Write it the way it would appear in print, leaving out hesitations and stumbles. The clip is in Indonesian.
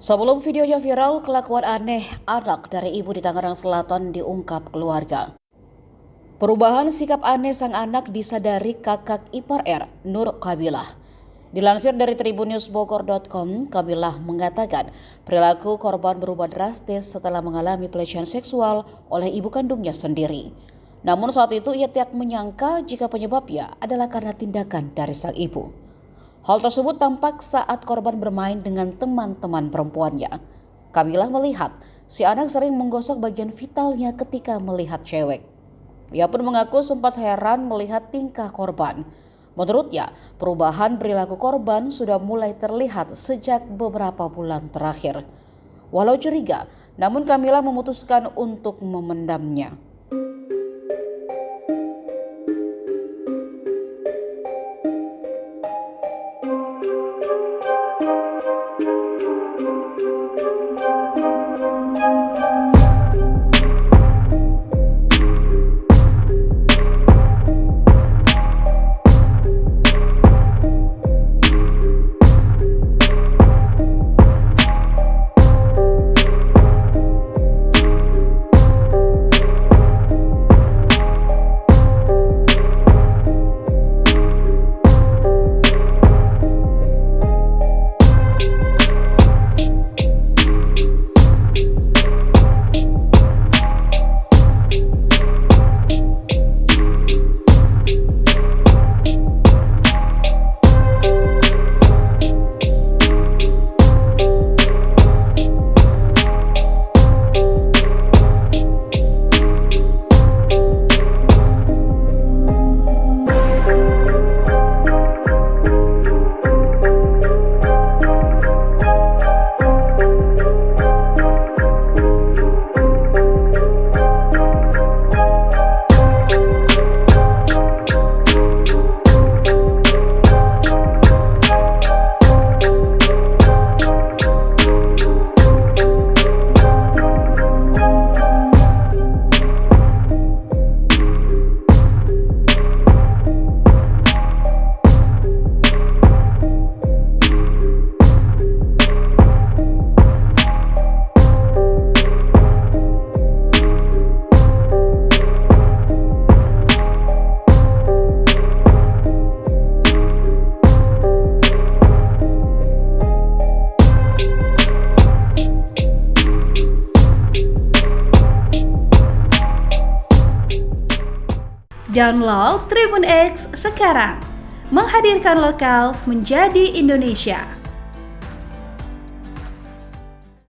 Sebelum videonya viral, kelakuan aneh anak dari ibu di Tangerang Selatan diungkap keluarga. Perubahan sikap aneh sang anak disadari kakak ipar R, Nur Kabilah. Dilansir dari tribunnewsbogor.com, Kabilah mengatakan perilaku korban berubah drastis setelah mengalami pelecehan seksual oleh ibu kandungnya sendiri. Namun saat itu ia tidak menyangka jika penyebabnya adalah karena tindakan dari sang ibu. Hal tersebut tampak saat korban bermain dengan teman-teman perempuannya. Kabilah melihat si anak sering menggosok bagian vitalnya ketika melihat cewek. Ia pun mengaku sempat heran melihat tingkah korban. Menurutnya, perubahan perilaku korban sudah mulai terlihat sejak beberapa bulan terakhir. Walau curiga, namun Kamila memutuskan untuk memendamnya. Download Tribun X sekarang, menghadirkan lokal menjadi Indonesia.